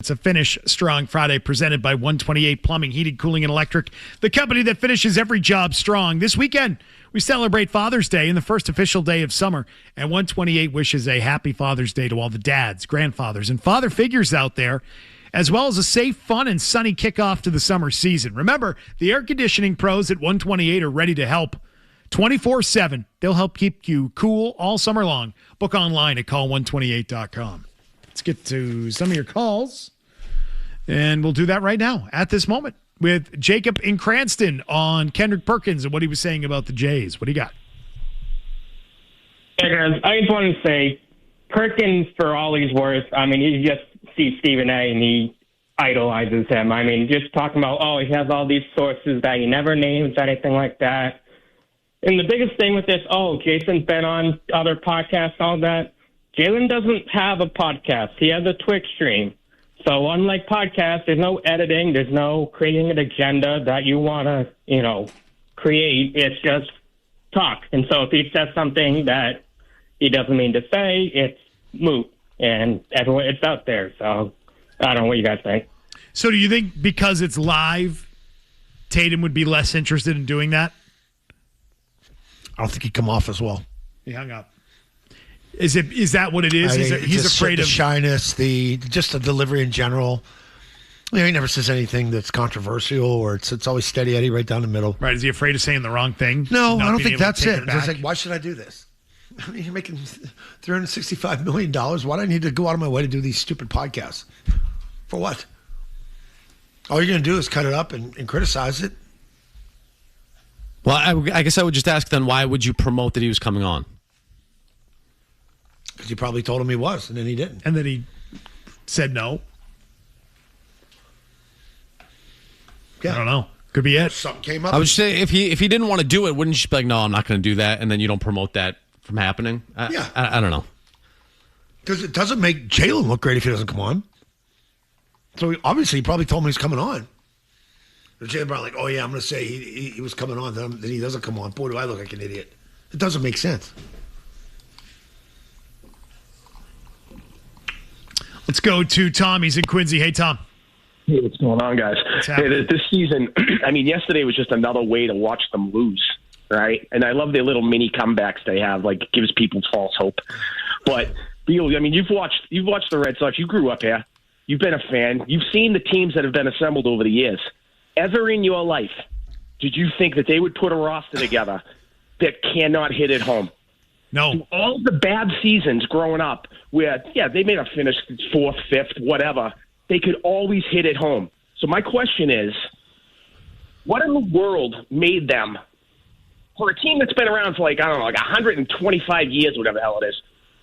It's a Finish Strong Friday presented by 128 Plumbing, Heating, Cooling, and Electric, the company that finishes every job strong. This weekend, we celebrate Father's Day and the first official day of summer, and 128 wishes a happy Father's Day to all the dads, grandfathers, and father figures out there, as well as a safe, fun, and sunny kickoff to the summer season. Remember, the air conditioning pros at 128 are ready to help 24/7. They'll help keep you cool all summer long. Book online at call128.com. Let's get to some of your calls, and we'll do that right now at this moment with Jacob in Cranston on Kendrick Perkins and what he was saying about the Jays. What do you got? Hey, guys, I just want to say, Perkins, for all he's worth, I mean, he just sees Stephen A. and he idolizes him. I mean, just talking about, oh, he has all these sources that he never names, anything like that. And the biggest thing with this, oh, Jason's been on other podcasts, all that. Jalen doesn't have a podcast. He has a Twitch stream. So unlike podcasts, there's no editing. There's no creating an agenda that you want to, create. It's just talk. And so if he says something that he doesn't mean to say, it's moot. And everyone, it's out there. So I don't know what you guys think. So do you think because it's live, Tatum would be less interested in doing that? I don't think he'd come off as well. He hung up. Is that what it is? He's afraid of the shyness, just the delivery in general. He never says anything that's controversial, or it's always steady Eddie right down the middle. Right? Is he afraid of saying the wrong thing? No, I don't think that's it. It's like, why should I do this? I mean, you're making $365 million. Why do I need to go out of my way to do these stupid podcasts? For what? All you're going to do is cut it up and criticize it. Well, I guess I would just ask then, why would you promote that he was coming on? Because you probably told him he was, and then he didn't. And then he said no. Yeah. I don't know. Could be it. Something came up. I would say if he didn't want to do it, wouldn't you be like, no, I'm not going to do that, and then you don't promote that from happening? I don't know. Because it doesn't make Jalen look great if he doesn't come on. So he probably told him he's coming on. Jalen Brown like, oh yeah, I'm going to say he was coming on, then he doesn't come on. Boy, do I look like an idiot. It doesn't make sense. Let's go to Tom. He's in Quincy. Hey, Tom. Hey, what's going on, guys? Hey, this season, I mean, yesterday was just another way to watch them lose, right? And I love their little mini comebacks they have, like it gives people false hope. But, Beetle, I mean, you've watched the Red Sox. You grew up here. You've been a fan. You've seen the teams that have been assembled over the years. Ever in your life, did you think that they would put a roster together that cannot hit at home? No. All the bad seasons growing up where, they may have finished 4th, 5th, whatever, they could always hit at home. So my question is, what in the world made them, for a team that's been around for 125 years, whatever the hell it is,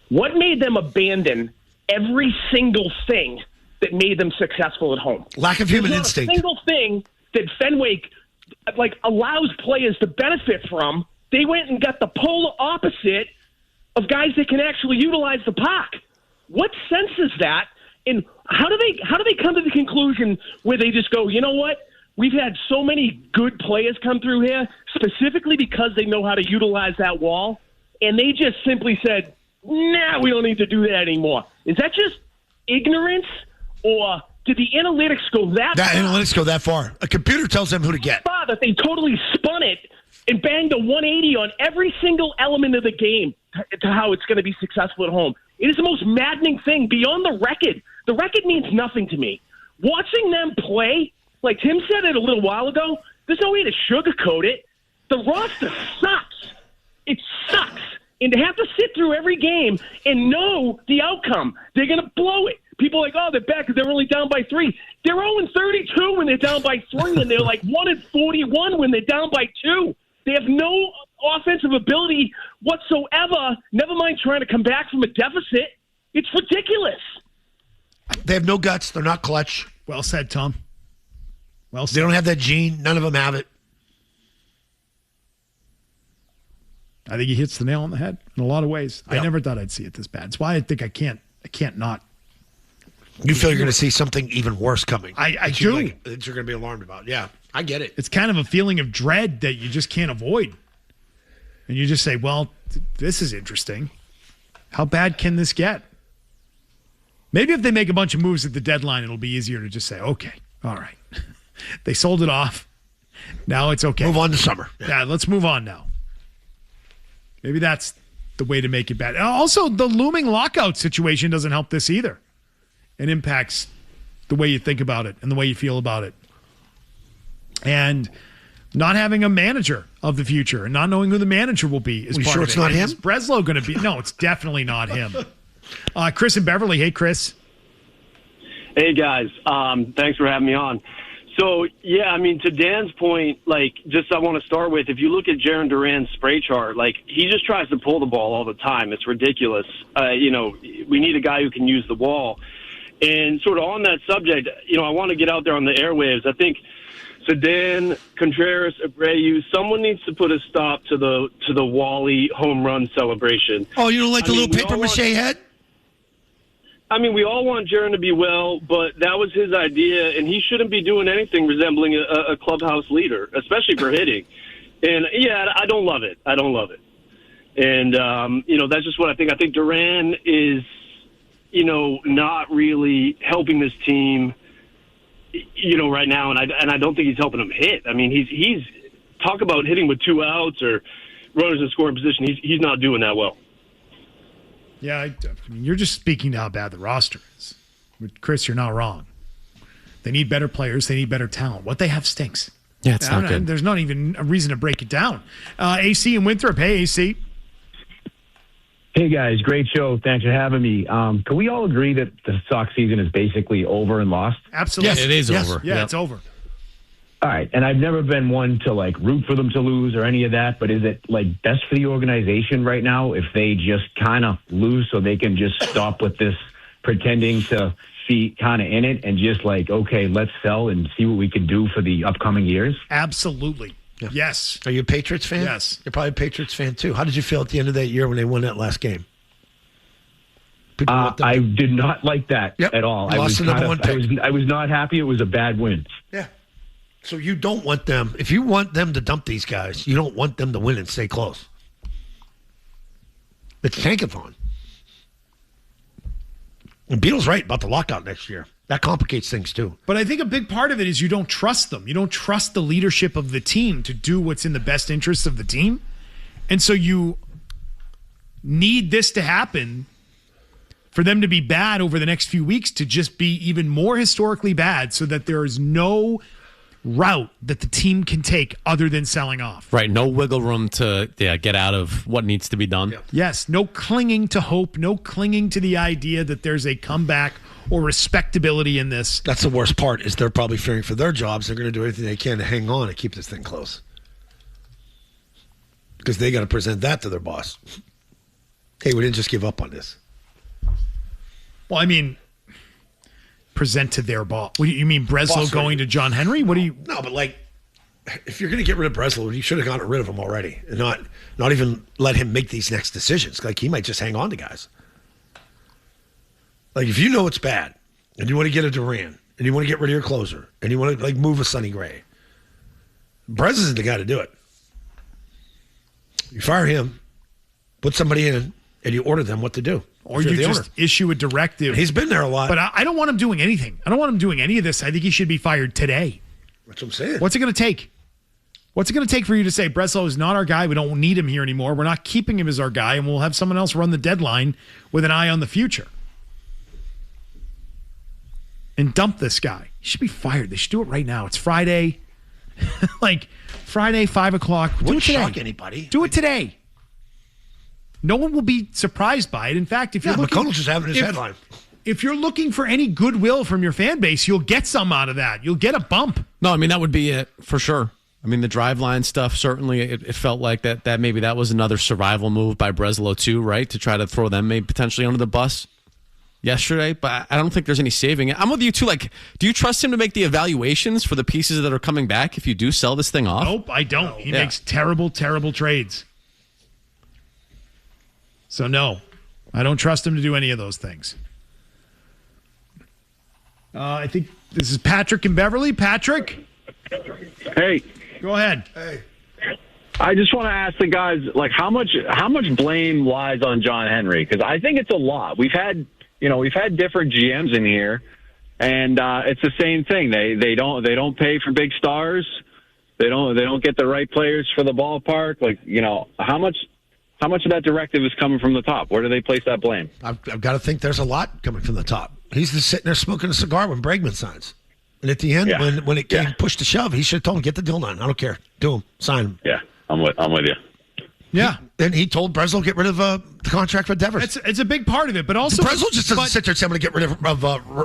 what made them abandon every single thing that made them successful at home? Lack of human instinct. A single thing that Fenway allows players to benefit from. They went and got the polar opposite of guys that can actually utilize the park. What sense is that? And how do they come to the conclusion where they just go, you know what? We've had so many good players come through here, specifically because they know how to utilize that wall, and they just simply said, nah, we don't need to do that anymore. Is that just ignorance, or did the analytics go that far? Analytics go that far. A computer tells them who to get. That they totally spun it and banged a 180 on every single element of the game to how it's going to be successful at home. It is the most maddening thing beyond the record. The record means nothing to me. Watching them play, like Tim said it a little while ago, there's no way to sugarcoat it. The roster sucks. It sucks. And to have to sit through every game and know the outcome, they're going to blow it. People are like, oh, they're back because they're only down by 3. They're 0-32 when they're down by 3, and they're like 1-41 when they're down by 2. They have no offensive ability whatsoever, never mind trying to come back from a deficit. It's ridiculous. They have no guts. They're not clutch. Well said, Tom. Well said. They don't have that gene. None of them have it. I think he hits the nail on the head in a lot of ways. Yep. I never thought I'd see it this bad. That's why I think I can't not. You feel you're going to see something even worse coming. I do. That you're going to be alarmed about. Yeah, I get it. It's kind of a feeling of dread that you just can't avoid. And you just say, well, this is interesting. How bad can this get? Maybe if they make a bunch of moves at the deadline, it'll be easier to just say, okay, all right. They sold it off. Now it's okay. Move on to summer. Yeah, let's move on now. Maybe that's the way to make it bad. Also, the looming lockout situation doesn't help this either. It impacts the way you think about it and the way you feel about it. And not having a manager of the future and not knowing who the manager will be is part sure of it. It's not him? Is Breslow going to be? No, it's definitely not him. Chris and Beverly. Hey, Chris. Hey, guys. Thanks for having me on. So, yeah, I mean, to Dan's point, I want to start with, if you look at Jarren Duran's spray chart, he just tries to pull the ball all the time. It's ridiculous. We need a guy who can use the ball. And sort of on that subject, I want to get out there on the airwaves. I think Sedan, Contreras, Abreu, someone needs to put a stop to the Wally home run celebration. Oh, you don't like the little paper mache head? I mean, we all want Jarren to be well, but that was his idea, and he shouldn't be doing anything resembling a clubhouse leader, especially for hitting. And, yeah, I don't love it. And, that's just what I think. I think Duran is, not really helping this team, right now, and I don't think he's helping them hit. I mean, he's talk about hitting with 2 outs or runners in scoring position. He's not doing that well. Yeah, I mean, you're just speaking to how bad the roster is. But Chris, you're not wrong. They need better players. They need better talent. What they have stinks. Yeah, it's not good. There's not even a reason to break it down. AC and Winthrop. Hey, AC. Hey, guys. Great show. Thanks for having me. Can we all agree that the Sox season is basically over and lost? Absolutely. Yes, it is over. Yeah, It's over. All right. And I've never been one to, root for them to lose or any of that, but is it, best for the organization right now if they just kind of lose so they can just stop with this pretending to be kind of in it and just okay, let's sell and see what we can do for the upcoming years? Absolutely. Yeah. Yes. Are you a Patriots fan? Yes. You're probably a Patriots fan, too. How did you feel at the end of that year when they won that last game? I did not like that at all. I was not happy. It was a bad win. Yeah. So you don't want them. If you want them to dump these guys, you don't want them to win and stay close. It's tankathon. And Beetle's right about the lockout next year. That complicates things too. But I think a big part of it is you don't trust them. You don't trust the leadership of the team to do what's in the best interest of the team. And so you need this to happen for them to be bad over the next few weeks to just be even more historically bad so that there is no route that the team can take other than selling off. Right. No wiggle room to get out of what needs to be done. Yeah. Yes. No clinging to hope. No clinging to the idea that there's a comeback or respectability in this. That's the worst part is they're probably fearing for their jobs. They're going to do everything they can to hang on and keep this thing close. Because they got to present that to their boss. Hey, we didn't just give up on this. Well, I mean, present to their boss. What do you mean, Breslow going to John Henry? What do you? No, but if you're going to get rid of Breslow, you should have gotten rid of him already, and not even let him make these next decisions. He might just hang on to guys. If you know it's bad, and you want to get a Duran, and you want to get rid of your closer, and you want to move a Sonny Gray, Brez isn't the guy to do it. You fire him, put somebody in, and you order them what to do. Or you just issue a directive. He's been there a lot. But I don't want him doing anything. I don't want him doing any of this. I think he should be fired today. That's what I'm saying. What's it going to take? What's it going to take for you to say, Breslow is not our guy, we don't need him here anymore, we're not keeping him as our guy, and we'll have someone else run the deadline with an eye on the future? And dump this guy. He should be fired. They should do it right now. It's Friday. Friday, 5 o'clock. Wouldn't shock anybody. Do it today. No one will be surprised by it. In fact, if you're looking, McConnell's just having his headline. If you're looking for any goodwill from your fan base, you'll get some out of that. You'll get a bump. No, I mean, that would be it for sure. I mean, the drive line stuff, certainly it felt like that maybe that was another survival move by Breslow too, right? To try to throw them maybe potentially under the bus yesterday. But I don't think there's any saving it. I'm with you too. Do you trust him to make the evaluations for the pieces that are coming back if you do sell this thing off? Nope, I don't. He makes terrible, terrible trades. So, no, I don't trust him to do any of those things. I think this is Patrick and Beverly. Patrick? Hey. Go ahead. Hey. I just want to ask the guys, how much blame lies on John Henry? Because I think it's a lot. We've had we've had different GMs in here, and it's the same thing. They don't pay for big stars. They don't get the right players for the ballpark. Like, how much of that directive is coming from the top? Where do they place that blame? I've got to think there's a lot coming from the top. He's just sitting there smoking a cigar when Bregman signs. And at the end, when it came push to shove, he should have told him, get the deal done. I don't care. Do him. Sign him. Yeah, I'm with you. Yeah. And he told Breslow get rid of the contract for Devers. It's a big part of it, but also Breslow just doesn't sit there and say, I'm going to get rid of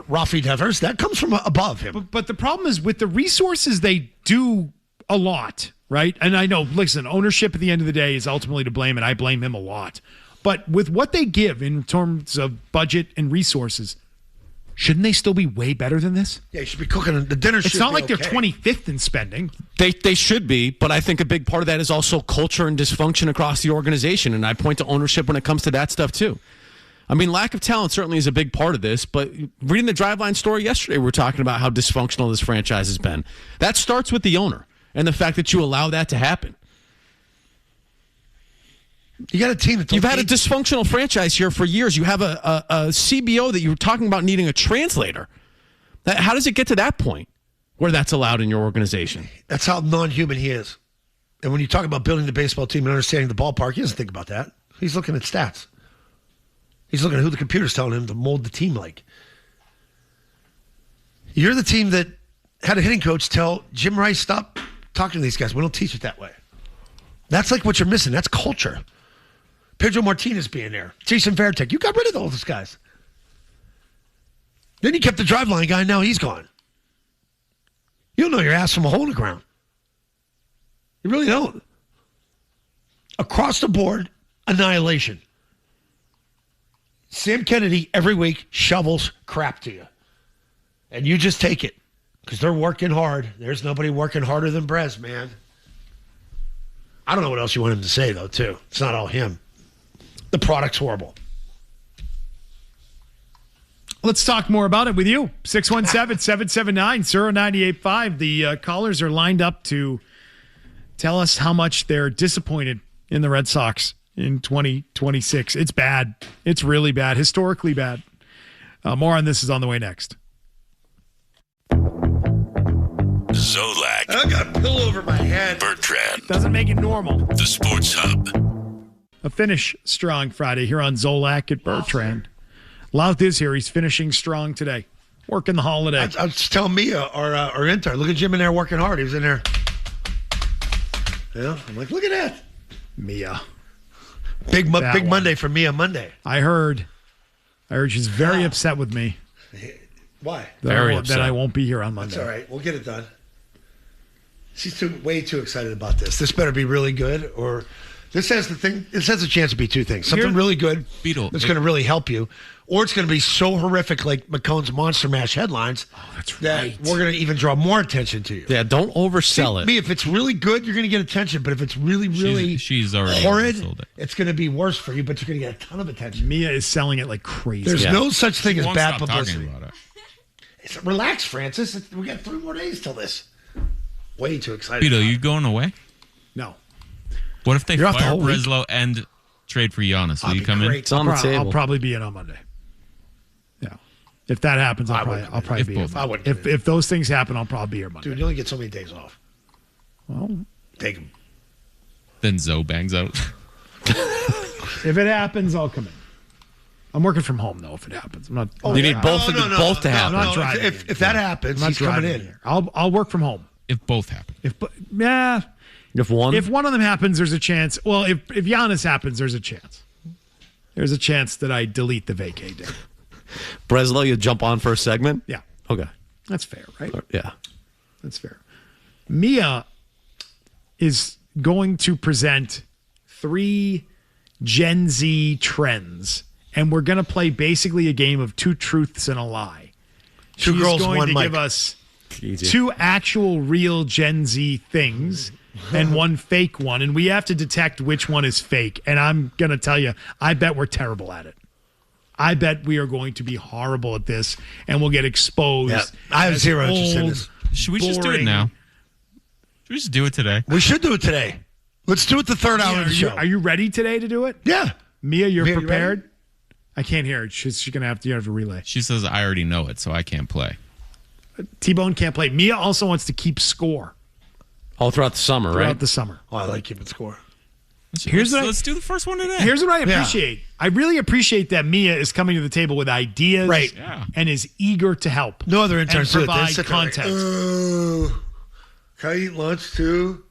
Rafi Devers. That comes from above him. But the problem is with the resources, they do a lot, right? And I know, listen, ownership at the end of the day is ultimately to blame, and I blame him a lot. But with what they give in terms of budget and resources, shouldn't they still be way better than this? Yeah, you should be cooking the dinner. It's not like they're 25th in spending. They should be, but I think a big part of that is also culture and dysfunction across the organization, and I point to ownership when it comes to that stuff too. I mean, lack of talent certainly is a big part of this, but reading the Driveline story yesterday, we were talking about how dysfunctional this franchise has been. That starts with the owner and the fact that you allow that to happen. You got a team that you've had a dysfunctional franchise here for years. You have a CBO that you were talking about needing a translator. How does it get to that point where that's allowed in your organization? That's how non-human he is. And when you talk about building the baseball team and understanding the ballpark, he doesn't think about that. He's looking at stats. He's looking at who the computer's telling him to mold the team like. You're the team that had a hitting coach tell Jim Rice, stop talking to these guys. We don't teach it that way. That's like what you're missing. That's culture. Pedro Martinez being there. Jason Varitek. You got rid of all those guys. Then you kept the Driveline guy. Now he's gone. You don't know your ass from a hole in the ground. You really don't. Across the board, annihilation. Sam Kennedy every week shovels crap to you. And you just take it. Because they're working hard. There's nobody working harder than Brez, man. I don't know what else you want him to say, though, too. It's not all him. The product's horrible. Let's talk more about it with you. 617-779-0985. The callers are lined up to tell us how much they're disappointed in the Red Sox in 2026. It's bad. It's really bad. Historically bad. More on this is on the way next. Zolak. I got a pillow over my head. Bertrand. Doesn't make it normal. The Sports Hub. A finish strong Friday here on Zolak at Bertrand. Louth is here. He's finishing strong today. Working the holiday. I was telling Mia, our intern, look at Jim in there working hard. He was in there. Yeah, I'm like, look at that. Mia. Big Monday for Mia Monday. I heard she's very upset with me. Why? That I won't be here on Monday. That's all right. We'll get it done. She's way too excited about this. This better be really good, or this has a chance to be two things. Something really good Beetle, that's going to really help you, or it's going to be so horrific like McCone's Monster Mash headlines that we're going to even draw more attention to you. Yeah, don't oversell it. Me, if it's really good, you're going to get attention, but if it's really she's already horrid, sold it. it's going to be worse for you, but you're going to get a ton of attention. Mia is selling it like crazy. There's no such thing as Won't bad stop publicity. talking about it. Relax, Francis. We got 3 more days till this. Way too excited. Beetle, you going away? No. What if they You're off the fire whole week. Breslow and trade for Giannis? Will you come in? It's on the table. I'll probably be in on Monday. Yeah. If that happens, I'll probably be in. If those things happen, I'll probably be here Monday. Dude, you only get so many days off. Well, Take them. Then Zoe bangs out. if it happens, I'll come in. I'm working from home though. If it happens, I'm not. You need both to happen. I'm not driving. If that happens, he's coming in. Here. I'll work from home. If both happen. If one of them happens, there's a chance. Well, if Giannis happens, there's a chance. There's a chance that I delete the vacay day. Breslow, you jump on for a segment? Yeah. Okay. That's fair, right? Yeah. That's fair. Mia is going to present 3 Gen Z trends, and we're going to play basically a game of 2 truths and a lie. Two She's girls, going one to mic. give us Easy. 2 actual real Gen Z things and 1 fake one, and we have to detect which one is fake. And I'm going to tell you, I bet we're terrible at it. I bet we are going to be horrible at this, and we'll get exposed. Yeah, I have as zero interest in old, this. Should we just do it boring. now? Should we just do it today? We should do it today. Let's do it the third hour of the show. Are you ready today to do it? Yeah. Mia, you're Mia, you prepared? I can't hear it. She's going to have to relay. She says, I already know it, so I can't play. T-Bone can't play. Mia also wants to keep score. All throughout the summer, right? Throughout the summer. Oh, I like keeping score. Let's do the first one today. Here's what I appreciate. Yeah. I really apprite that Mia is coming to the table with ideas and is eager to help. No other interns and provide content. Can I eat lunch too?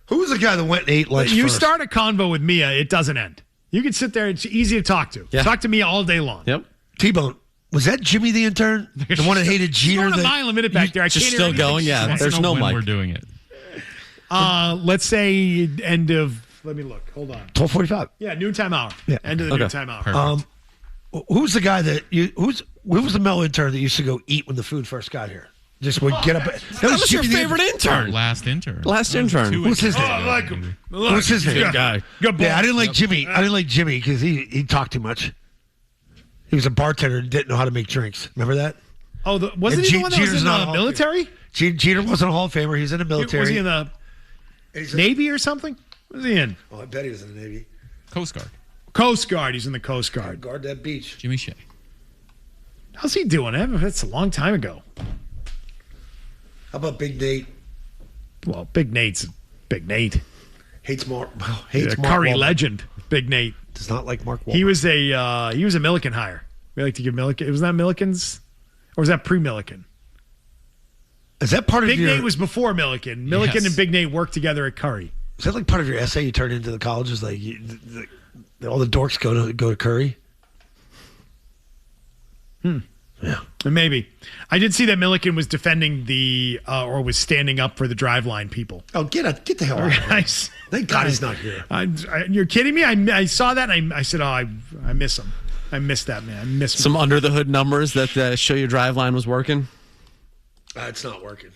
Who was the guy that went and ate lunch You first? start a convo with Mia, it doesn't end. You can sit there. It's easy to talk to. Yeah. Talk to Mia all day long. Yep. T-Bone. Was that Jimmy the intern? The one that hated Jeter? Going a mile a minute back there. I just can't still hear going. Yeah, there's no mic. We're doing it. Let's say end of. Let me look. Hold on. 12:45. Yeah, noontime hour. Yeah. End of the noontime hour. Perfect. Who's the guy that who was the Mel intern that used to go eat when the food first got here? Just would get up. That was your favorite intern. Last intern. Last intern. What's his name? I like him. What's his name? Good guy. Good Yeah, I didn't like Jimmy. I didn't like Jimmy because he talked too much. He was a bartender and didn't know how to make drinks. Remember that? Oh, wasn't he the one that was in the military? Jeter wasn't a Hall of Famer. He was in the military. Was he in the Navy or something? What was he in? Oh, I bet he was in the Navy. Coast Guard. Coast Guard. He's in the Coast Guard. Guard that beach. Jimmy Shea. How's he doing? That's a long time ago. How about Big Nate? Well, Big Nate's Big Nate. Hates Mark Curry Wahlberg. Legend. Big Nate does not like Mark Wahlberg. He was a Milliken hire. We like to give Milliken. Was that Milliken's, or was that pre-Milliken? Is that part of Big your? Nate was before Milliken. Milliken and Big Nate worked together at Curry. Is that like part of your essay you turned into the colleges? Like all the dorks go to Curry. Yeah, maybe. I did see that Milliken was defending or was standing up for the driveline people. Oh, get the hell out of here. Nice. Thank God he's not here. You're kidding me? I saw that and I said, I miss him. I miss that man. I miss him. Some under the hood numbers that show your driveline was working. It's not working.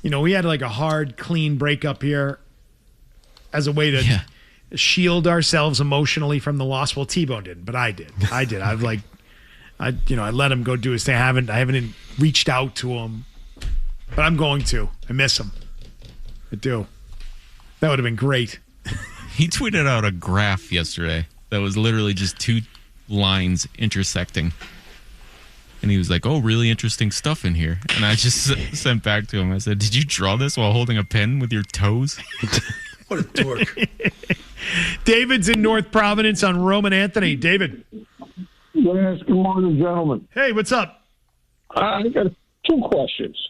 We had like a hard, clean breakup here as a way to shield ourselves emotionally from the loss. Well, T-Bone didn't, but I did. I let him go do his thing. I haven't reached out to him, but I'm going to. I miss him. I do. That would have been great. He tweeted out a graph yesterday that was literally just two lines intersecting. And he was like, oh, really interesting stuff in here. And I just sent back to him. I said, did you draw this while holding a pen with your toes? What a dork. David's in North Providence on Roman Anthony. David. Yes, good morning, gentlemen. Hey, what's up? I got two questions.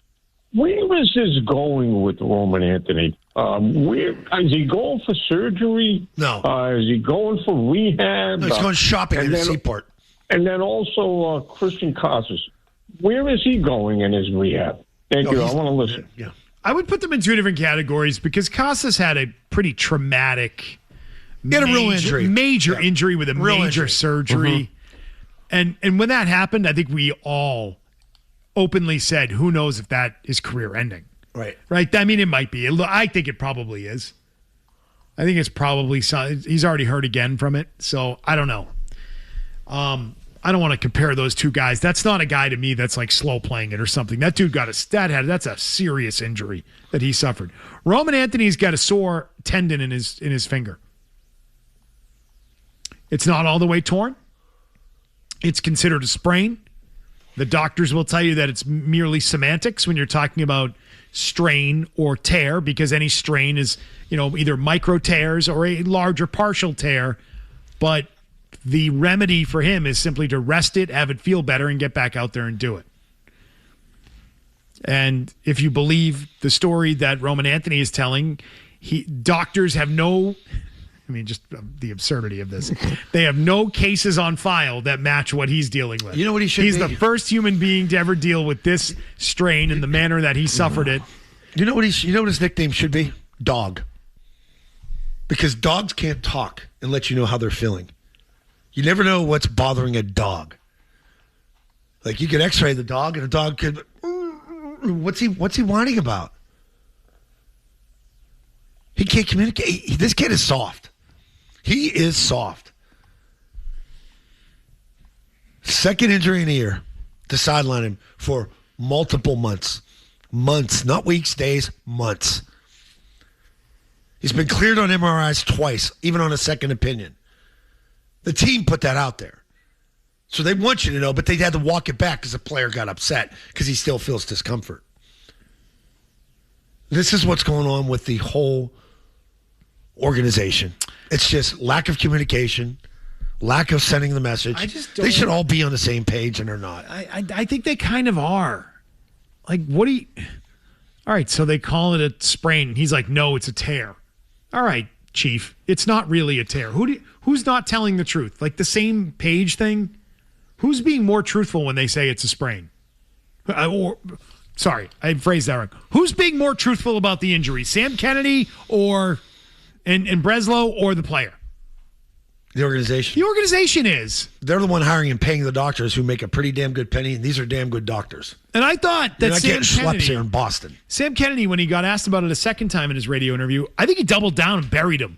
Where is this going with Roman Anthony? Where is he going for surgery? No. Is he going for rehab? No, he's going shopping in the seaport. And then also Christian Casas. Where is he going in his rehab? Thank you. I want to listen. Yeah. I would put them in two different categories because Casas had a pretty traumatic, he had a real injury, major injury with a major surgery, and when that happened, I think we all openly said, "Who knows if that is career ending?" Right. I mean, it might be. I think it probably is. I think it's probably he's already hurt again from it, so I don't know. I don't want to compare those two guys. That's not a guy to me that's like slow playing it or something. That dude that's a serious injury that he suffered. Roman Anthony's got a sore tendon in his finger. It's not all the way torn. It's considered a sprain. The doctors will tell you that it's merely semantics when you're talking about strain or tear, because any strain is, either micro tears or a larger partial tear, but the remedy for him is simply to rest it, have it feel better, and get back out there and do it. And if you believe the story that Roman Anthony is telling, doctors have just the absurdity of this. They have no cases on file that match what he's dealing with. You know what he should be? He's the first human being to ever deal with this strain in the manner that he suffered it. You know what his nickname should be? Dog. Because dogs can't talk and let you know how they're feeling. You never know what's bothering a dog. Like you could x-ray the dog and the dog could, what's he whining about? He can't communicate. This kid is soft. He is soft. Second injury in a year to sideline him for multiple months. Months, not weeks, days, months. He's been cleared on MRIs twice, even on a second opinion. The team put that out there. So they want you to know, but they had to walk it back because the player got upset because he still feels discomfort. This is what's going on with the whole organization. It's just lack of communication, lack of sending the message. They should all be on the same page, and they're not. I think they kind of are. Like, what do you... All right, so they call it a sprain. He's like, no, it's a tear. All right, Chief, it's not really a tear. Who's not telling the truth? Like the same page thing? Who's being more truthful when they say it's a sprain? Sorry, I phrased that wrong. Who's being more truthful about the injury? Sam Kennedy and Breslow or the player? The organization. The organization is. They're the one hiring and paying the doctors who make a pretty damn good penny, and these are damn good doctors. And I thought that Sam Kennedy here in Boston. Sam Kennedy, when he got asked about it a second time in his radio interview, I think he doubled down and buried him.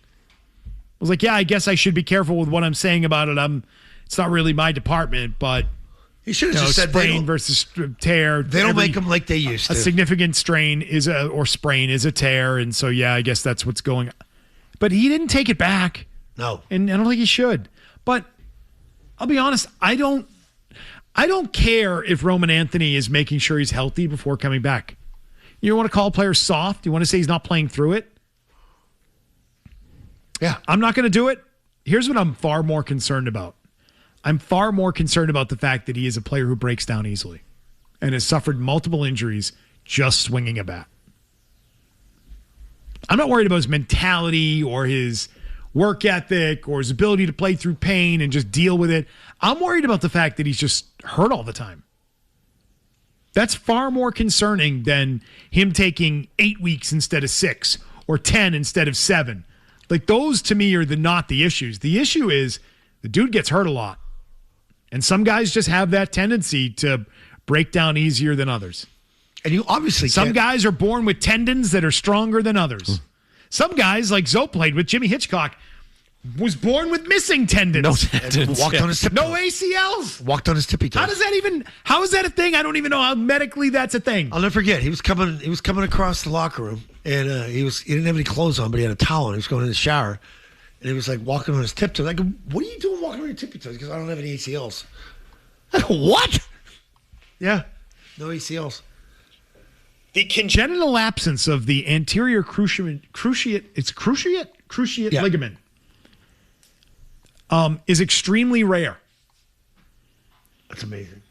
I was like, yeah, I guess I should be careful with what I'm saying about it. It's not really my department, but he should have just said sprain versus tear. They don't make them like they used to. A significant sprain is a tear, and so yeah, I guess that's what's going on. But he didn't take it back. No. And I don't think he should. But I'll be honest, I don't care if Roman Anthony is making sure he's healthy before coming back. You want to call players soft? You want to say he's not playing through it? Yeah. I'm not going to do it. Here's what I'm far more concerned about. I'm far more concerned about the fact that he is a player who breaks down easily and has suffered multiple injuries just swinging a bat. I'm not worried about his mentality or his work ethic or his ability to play through pain and just deal with it. I'm worried about the fact that he's just hurt all the time. That's far more concerning than him taking 8 weeks instead of 6 or 10 instead of 7. Like, those to me are not the issues. The issue is the dude gets hurt a lot. And some guys just have that tendency to break down easier than others. And you obviously Some guys are born with tendons that are stronger than others. Some guys, like Zoe played with, Jimmy Hitchcock, was born with missing tendons. No tendons. Walked on his tippy No ACLs. Walked on his tippy toes. How is that a thing? I don't even know how medically that's a thing. I'll never forget. He was coming across the locker room, and he didn't have any clothes on, but he had a towel on. He was going in the shower, and he was like walking on his tiptoes. I go, what are you doing walking on your tippy toes? Because I don't have any ACLs. I go, what? Yeah, no ACLs. The congenital absence of the anterior cruciate ligament is extremely rare. That's amazing.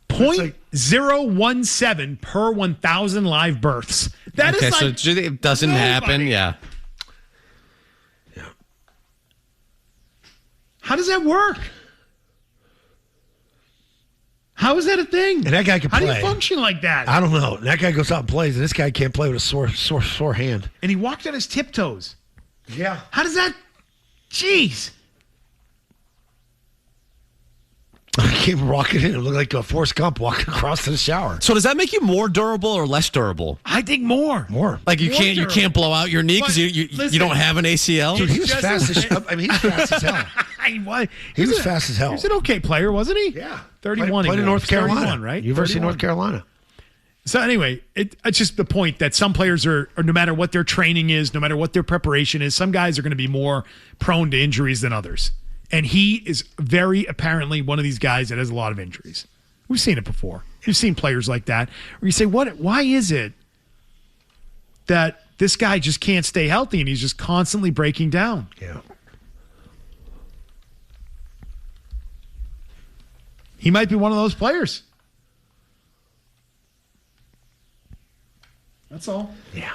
0.017 per 1,000 live births. That is like so it doesn't happen. Yeah. How does that work? How is that a thing? And that guy can play. How do you function like that? I don't know. And that guy goes out and plays, and this guy can't play with a sore hand. And he walked on his tiptoes. Yeah. How does that? Jeez. I came walking in. It looked like a Forrest Gump walking across to the shower. So does that make you more durable or less durable? I think more. Like you can't blow out your knee because you don't have an ACL. Dude, he was fast as hell. I mean, he's fast as hell. He was fast as hell. He was an okay player, wasn't he? Yeah. 31. Played in North Carolina, 31, right? University 31. of North Carolina. So anyway, it's just the point that some players are, no matter what their training is, no matter what their preparation is, some guys are going to be more prone to injuries than others. And he is very apparently one of these guys that has a lot of injuries. We've seen it before. We've seen players like that where you say, why is it that this guy just can't stay healthy and he's just constantly breaking down? Yeah. He might be one of those players. That's all. Yeah.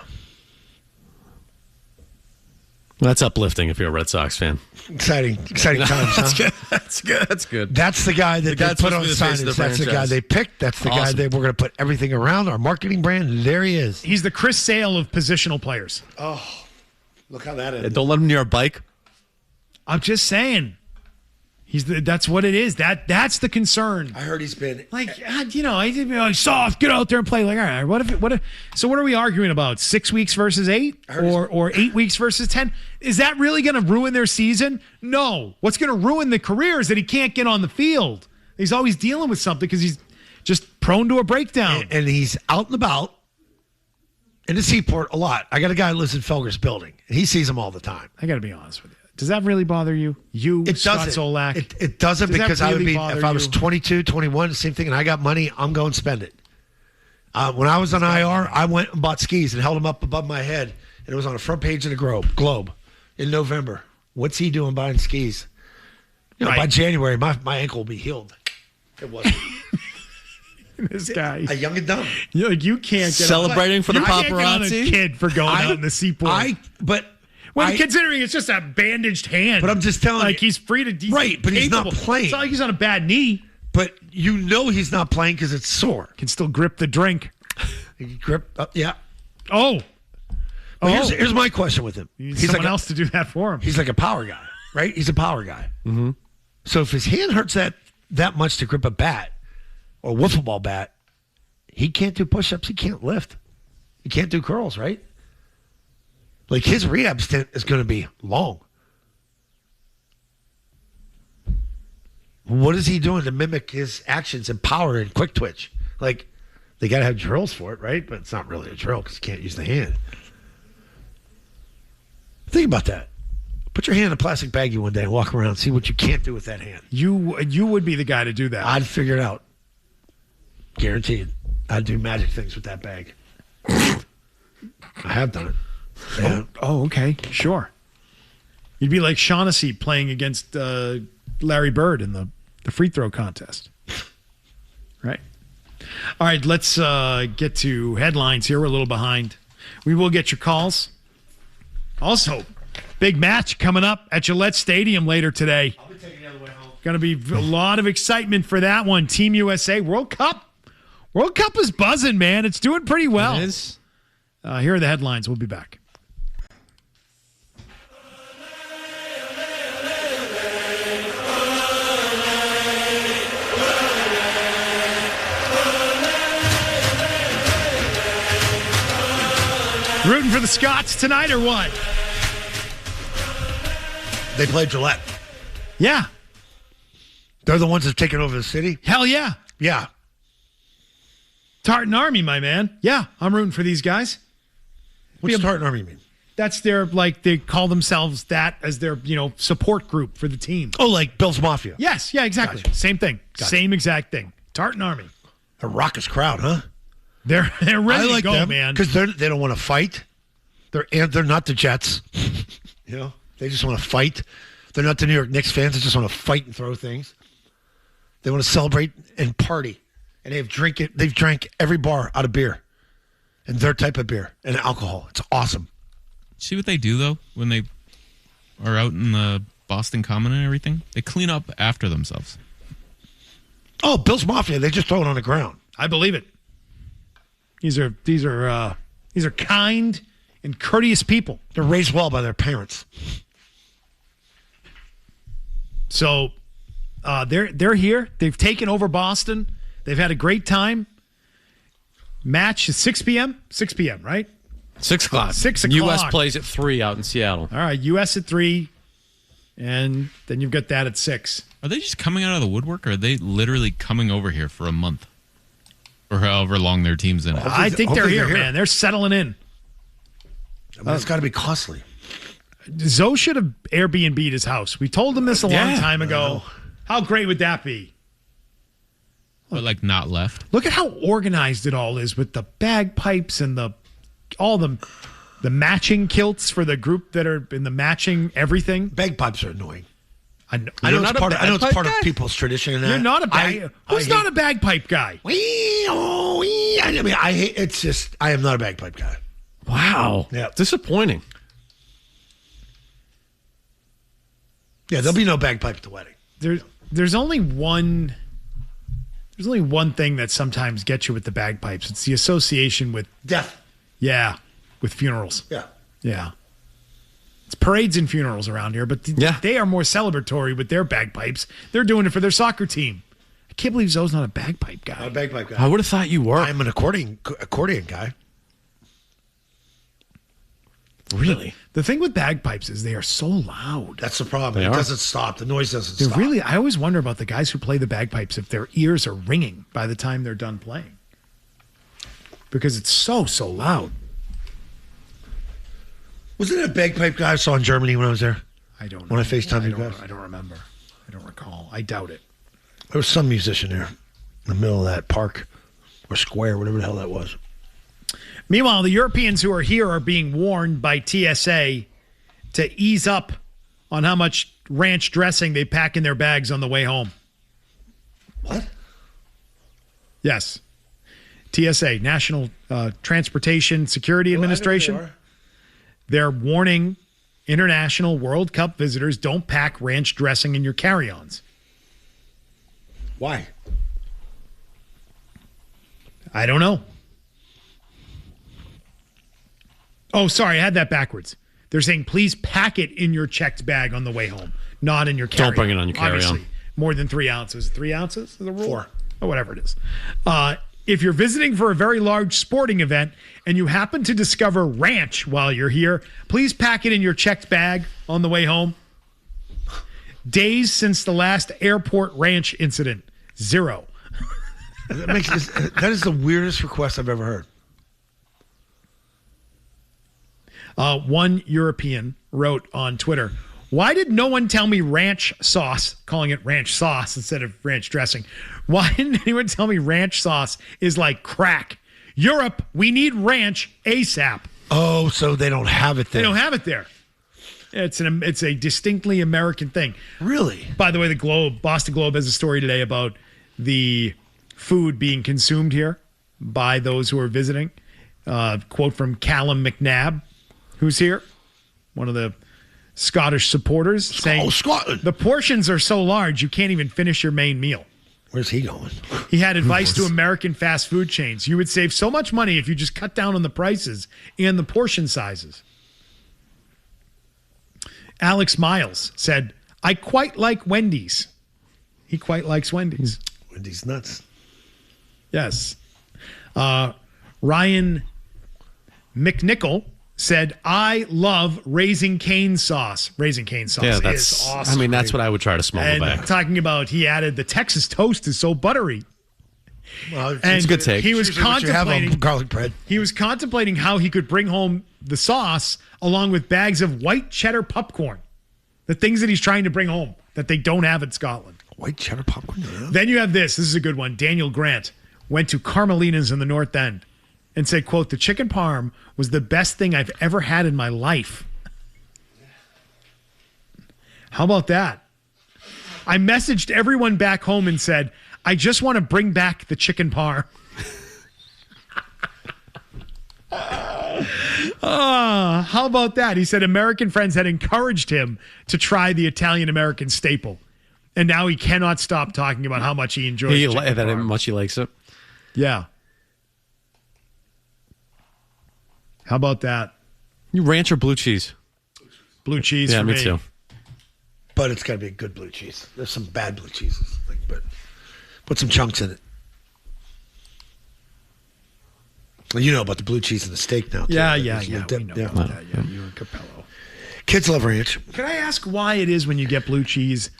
That's uplifting if you're a Red Sox fan. Exciting times, huh? That's good. That's the guy that they put on signage. That's the guy they picked. That's the guy that we're going to put everything around, our marketing brand. There he is. He's the Chris Sale of positional players. Oh, look how that is. Don't let him near a bike. I'm just saying. That's what it is. That's the concern. I heard he's been he's soft. Get out there and play. Like, all right, so what are we arguing about? 6 weeks versus 8, or 8 weeks versus 10? Is that really going to ruin their season? No. What's going to ruin the career is that he can't get on the field. He's always dealing with something because he's just prone to a breakdown. And he's out and about in the seaport a lot. I got a guy who lives in Felger's building, and he sees him all the time. I got to be honest with you. Does that really bother you? It Scott doesn't. Zolak? It doesn't, Does that because I would really be, bother if I was you? 22, 21, same thing, and I got money, I'm going to spend it. When I was on IR, I went and bought skis and held them up above my head, and it was on the front page of the Globe in November. What's he doing buying skis? Right. By January, my ankle will be healed. It wasn't. This guy. A young and dumb. You can't get Celebrating for the you can't get on a paparazzi? kid for going out in the seaport. Considering it's just a bandaged hand. But I'm just telling you. he's free to... Right, but he's not playing. It's not like he's on a bad knee. But you know he's not playing because it's sore. Can still grip the drink. Yeah. Oh. Here's my question with him. He's someone else to do that for him. He's like a power guy, right? He's a power guy. Mm-hmm. So if his hand hurts that much to grip a bat or a wiffle ball bat, he can't do push-ups. He can't lift. He can't do curls, right? Like, his rehab stint is going to be long. What is he doing to mimic his actions and power and quick twitch? Like, they got to have drills for it, right? But it's not really a drill because you can't use the hand. Think about that. Put your hand in a plastic baggie one day and walk around and see what you can't do with that hand. You would be the guy to do that. I'd figure it out. Guaranteed. I'd do magic things with that bag. I have done it. Yeah. Oh, okay. Sure. You'd be like Shaughnessy playing against Larry Bird in the free throw contest. Right? All right, let's get to headlines here. We're a little behind. We will get your calls. Also, big match coming up at Gillette Stadium later today. I'll be taking the other way home. Going to be a lot of excitement for that one. Team USA World Cup. World Cup is buzzing, man. It's doing pretty well. It is. Here are the headlines. We'll be back. Rooting for the Scots tonight or what? They play Gillette. Yeah. They're the ones that have taken over the city? Hell yeah. Yeah. Tartan Army, my man. Yeah, I'm rooting for these guys. What's Tartan Army mean? That's their, they call themselves that as their, support group for the team. Oh, like Bill's Mafia. Yes, yeah, exactly. Gotcha. Same thing. Gotcha. Same exact thing. Tartan Army. A raucous crowd, huh? They're ready to go, them, man. Because they don't want to fight. They're not the Jets. They just want to fight. They're not the New York Knicks fans. They just want to fight and throw things. They want to celebrate and party. And they've drank every bar out of beer. And their type of beer and alcohol. It's awesome. See what they do, though, when they are out in the Boston Common and everything? They clean up after themselves. Oh, Bill's Mafia. They just throw it on the ground. I believe it. These are kind and courteous people. They're raised well by their parents. So they're here. They've taken over Boston. They've had a great time. Match is 6 p.m. 6 p.m., right? 6 o'clock. 6 o'clock. U.S. plays at 3 out in Seattle. All right, U.S. at 3, and then you've got that at 6. Are they just coming out of the woodwork, or are they literally coming over here for a month? Or however long their team's in it. I think they're here, man. They're settling in. It's got to be costly. Zoe should have Airbnb'd his house. We told him this a long time ago. How great would that be? But not left. Look at how organized it all is with the bagpipes and all the matching kilts for the group that are in the matching everything. Bagpipes are annoying. I know it's part of people's tradition. And You're not a bag. Who's not a bagpipe guy? I mean, I hate. It's just I am not a bagpipe guy. Wow. Yeah. Disappointing. Yeah, there'll be no bagpipe at the wedding. There's only one. There's only one thing that sometimes gets you with the bagpipes. It's the association with death. Yeah, with funerals. Yeah. It's parades and funerals around here, but they are more celebratory with their bagpipes. They're doing it for their soccer team. I can't believe Zoe's not a bagpipe guy. Not a bagpipe guy. I would have thought you were. I'm an accordion guy. Really? The thing with bagpipes is they are so loud. That's the problem. It doesn't stop. The noise doesn't stop. I always wonder about the guys who play the bagpipes if their ears are ringing by the time they're done playing. Because it's so loud. Wasn't it a bagpipe guy I saw in Germany when I was there? I don't know. When I FaceTime you guys? I don't remember. I don't recall. I doubt it. There was some musician there in the middle of that park or square, whatever the hell that was. Meanwhile, the Europeans who are here are being warned by TSA to ease up on how much ranch dressing they pack in their bags on the way home. What? Yes. TSA, National Transportation Security Administration. They're warning international World Cup visitors, don't pack ranch dressing in your carry-ons. Why? I don't know. Oh, sorry, I had that backwards. They're saying please pack it in your checked bag on the way home, not in your carry-on. Don't bring it on your carry-on. Obviously, more than 3 ounces. 3 ounces is the rule? 4. Or whatever it is. If you're visiting for a very large sporting event and you happen to discover ranch while you're here, please pack it in your checked bag on the way home. Days since the last airport ranch incident, 0. That is the weirdest request I've ever heard. One European wrote on Twitter, why did no one tell me ranch sauce, calling it ranch sauce instead of ranch dressing? Why didn't anyone tell me ranch sauce is like crack? Europe, we need ranch ASAP. Oh, so they don't have it there. They don't have it there. It's a distinctly American thing. Really? By the way, the Boston Globe has a story today about the food being consumed here by those who are visiting. Quote from Callum McNabb, who's here, one of the Scottish supporters, saying, Scotland. The portions are so large you can't even finish your main meal. Where's he going? He had advice to American fast food chains. You would save so much money if you just cut down on the prices and the portion sizes. Alex Miles said, I quite like Wendy's. He quite likes Wendy's. Wendy's nuts. Yes. Ryan McNichol said, I love Raising Cane sauce. Raising Cane sauce is awesome. I mean, that's what I would try to smuggle back. Talking about, he added, the Texas toast is so buttery. Well, it's a good take. He was contemplating garlic bread. He was contemplating how he could bring home the sauce along with bags of white cheddar popcorn. The things that he's trying to bring home that they don't have in Scotland. White cheddar popcorn? Yeah. Then you have this. This is a good one. Daniel Grant went to Carmelina's in the North End and said, quote, the chicken parm was the best thing I've ever had in my life. How about that? I messaged everyone back home and said, I just want to bring back the chicken parm. How about that? He said American friends had encouraged him to try the Italian-American staple. And now he cannot stop talking about how much he enjoys chicken parm. How much he likes it. Yeah. How about that? You ranch or blue cheese? Blue cheese yeah, for me me. too. But it's got to be a good blue cheese. There's some bad blue cheeses. But put some chunks in it. Well, you know about the blue cheese and the steak now, too. Yeah. We You and Capello. Kids love ranch. Can I ask why it is when you get blue cheese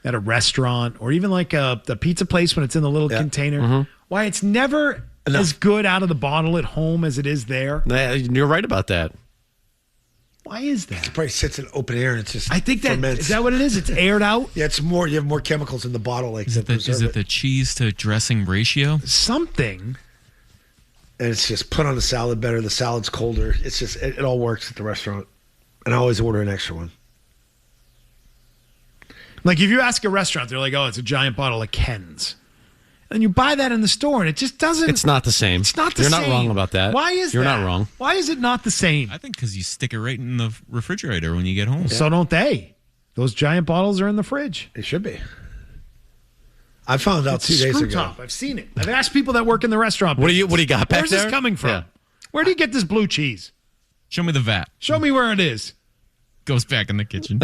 at a restaurant or even like the pizza place when it's in the little container, why it's never as good out of the bottle at home as it is there? You're right about that. Why is that? It probably sits in open air and it's just I think that ferments. is that what it is? It's aired out? Yeah, it's more. You have more chemicals in the bottle. Like Is it the cheese to dressing ratio? Something. And it's just put on the salad better. The salad's colder. It's just it all works at the restaurant. And I always order an extra one. Like if you ask a restaurant, they're like, oh, it's a giant bottle of Ken's. And you buy that in the store and it just doesn't. It's not the same. It's not the You're same. not wrong about that. Why is You're that? not wrong. Why is it not the same? I think because you stick it right in the refrigerator when you get home. So don't they. Those giant bottles are in the fridge. It should be. I found out It's 2 days screw ago. top. I've seen it. I've asked people that work in the restaurant. What do you got back Where's there? this coming from? Yeah. Where do you get this blue cheese? Show me the vat. Show me where it is. Goes back in the kitchen.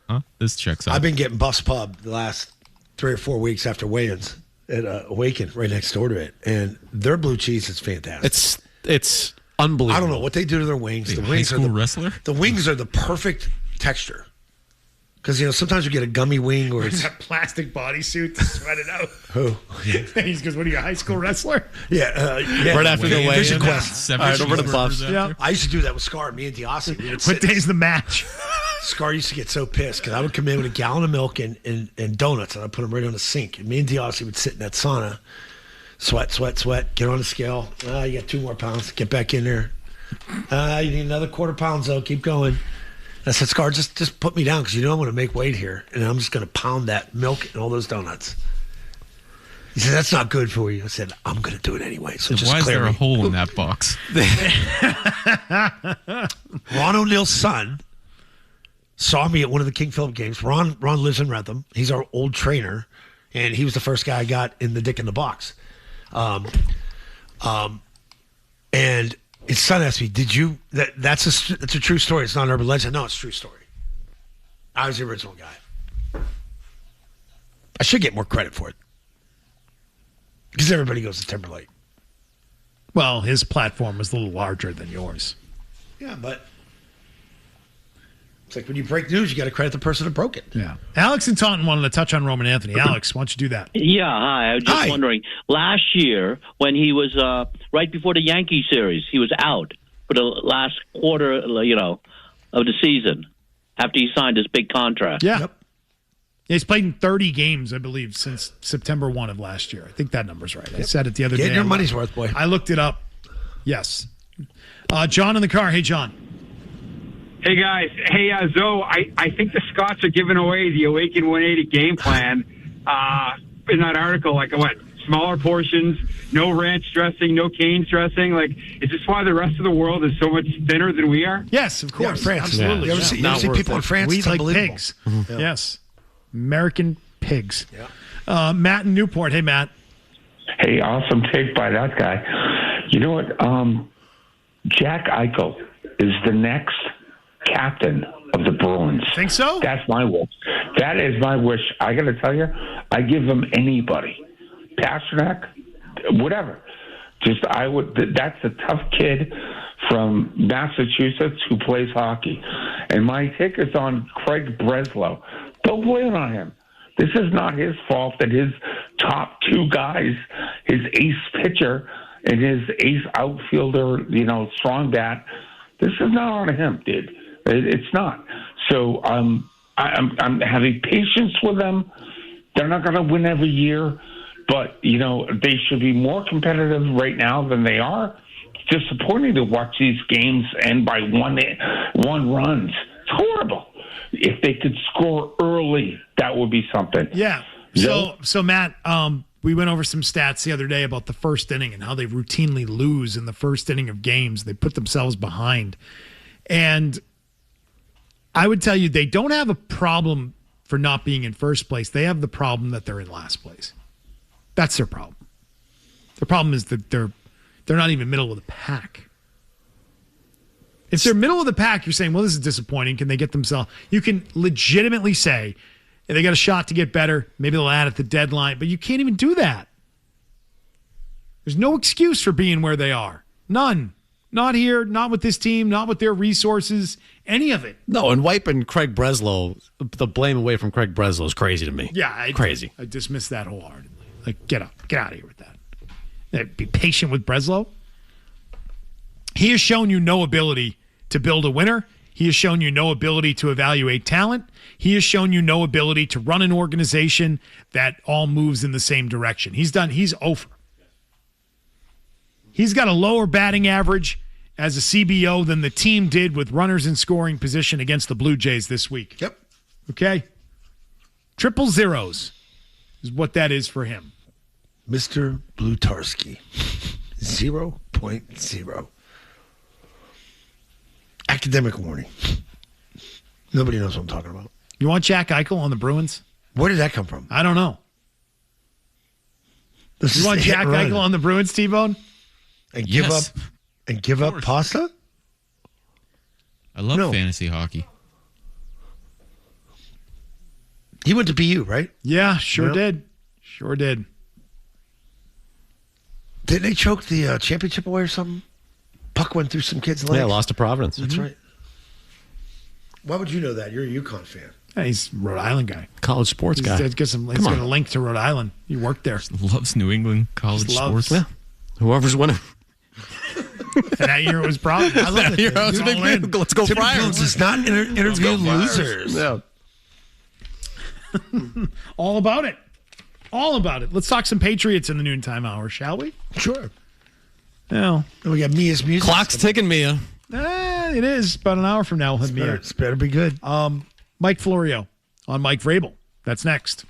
Huh? This checks out. I've been getting Bus Pub the last 3 or 4 weeks after weigh-ins at Awaken, right next door to it, and their blue cheese is fantastic. It's unbelievable. I don't know what they do to their wings. Wait, The high wings school are wrestler? The wings are the perfect texture. Because sometimes you get a gummy wing where it's That plastic bodysuit to sweat it out. who? He goes, "What are you, a high school wrestler?" Yeah, Right after the weigh-in. Vision Quest. Seven All right, over to cheeseburgers Buffs. after. Yeah. I used to do that with Scar, me and Diassi. We would What sit- day's the match? Scar used to get so pissed because I would come in with a gallon of milk and donuts, and I'd put them right on the sink. And me and Diossi would sit in that sauna, sweat, get on the scale. You got 2 more pounds. Get back in there. You need another quarter pound, so keep going. I said, Scar, just put me down because you know I'm going to make weight here, and I'm just going to pound that milk and all those donuts. He said, that's not good for you. I said, I'm going to do it anyway. So just why is clear there a me. hole in that box? Ron O'Neill's son saw me at one of the King Philip games. Ron lives in Rentham. He's our old trainer, and he was the first guy I got in the Dick in the Box. And his son asked me, "Did you? That's a true story. It's not an urban legend. No, it's a true story. I was the original guy. I should get more credit for it because everybody goes to Timberlake. Well, his platform was a little larger than yours. Yeah, but it's like when you break news, you got to credit the person that broke it. Yeah. Alex and Taunton wanted to touch on Roman Anthony. Alex, why don't you do that? Yeah, hi. I was just wondering, last year when he was right before the Yankee series, he was out for the last quarter, of the season after he signed his big contract. Yeah. Yep. He's played in 30 games, I believe, since September 1 of last year. I think that number's right. I said it the other day. Get your money's worth, boy. I looked it up. Yes. John in the car. Hey, John. Hey, guys. Hey, Zoe, I think the Scots are giving away the Awaken 180 game plan in that article. Like, what? Smaller portions, no ranch dressing, no Cane's dressing. Like, is this why the rest of the world is so much thinner than we are? Yes, of course. Yeah, France. Absolutely. You ever see people in France? We It's eat like unbelievable. pigs. Mm-hmm. Yes. American pigs. Yeah. Matt in Newport. Hey, Matt. Hey, awesome take by that guy. You know what? Jack Eichel is the next captain of the Bruins. Think so? That's my wish. That is my wish. I got to tell you, I give him anybody. Pasternak, whatever. That's a tough kid from Massachusetts who plays hockey. And my take is on Craig Breslow. Don't blame it on him. This is not his fault that his top 2 guys, his ace pitcher and his ace outfielder, strong bat, this is not on him, dude. It's not. So I'm having patience with them. They're not going to win every year, but, they should be more competitive right now than they are. It's disappointing to watch these games end by one runs. It's horrible. If they could score early, that would be something. Yeah. So Matt, we went over some stats the other day about the first inning and how they routinely lose in the first inning of games. They put themselves behind. And I would tell you, they don't have a problem for not being in first place. They have the problem that they're in last place. That's their problem. The problem is that they're not even middle of the pack. If they're middle of the pack, you're saying, well, this is disappointing. Can they get themselves? You can legitimately say, they got a shot to get better. Maybe they'll add at the deadline, but you can't even do that. There's no excuse for being where they are. None. Not here, not with this team, not with their resources, any of it. No, and wiping Craig Breslow, the blame away from Craig Breslow is crazy to me. Yeah. Crazy. I dismiss that wholeheartedly. Like, get out of here with that. Be patient with Breslow. He has shown you no ability to build a winner. He has shown you no ability to evaluate talent. He has shown you no ability to run an organization that all moves in the same direction. He's over. He's got a lower batting average as a CBO than the team did with runners in scoring position against the Blue Jays this week. Yep. Okay? Triple zeros is what that is for him. Mr. Blutarski. 0.0. Academic warning. Nobody knows what I'm talking about. You want Jack Eichel on the Bruins? Where did that come from? I don't know. You want Jack Eichel on the Bruins, T-Bone? And give up pasta? I love fantasy hockey. He went to BU, right? Yeah, sure did. Sure did. Didn't they choke the championship away or something? Puck went through some kids' legs. Yeah, lost to Providence. That's right. Why would you know that? You're a UConn fan. Yeah, he's a Rhode Island guy. College sports guy. He's got a link to Rhode Island. He worked there. Loves New England college sports. Yeah. Whoever's winning. That year it was Providence. I love it. Year I was a big fan. Let's go Tim Friars. Jones is not interviewing losers. Yeah. All about it. All about it. Let's talk some Patriots in the noontime hour, shall we? Sure. Well, we got Mia's music. Clock's ticking, Mia. It is about an hour from now. We'll have Mia. It's better be good. Mike Florio on Mike Vrabel. That's next.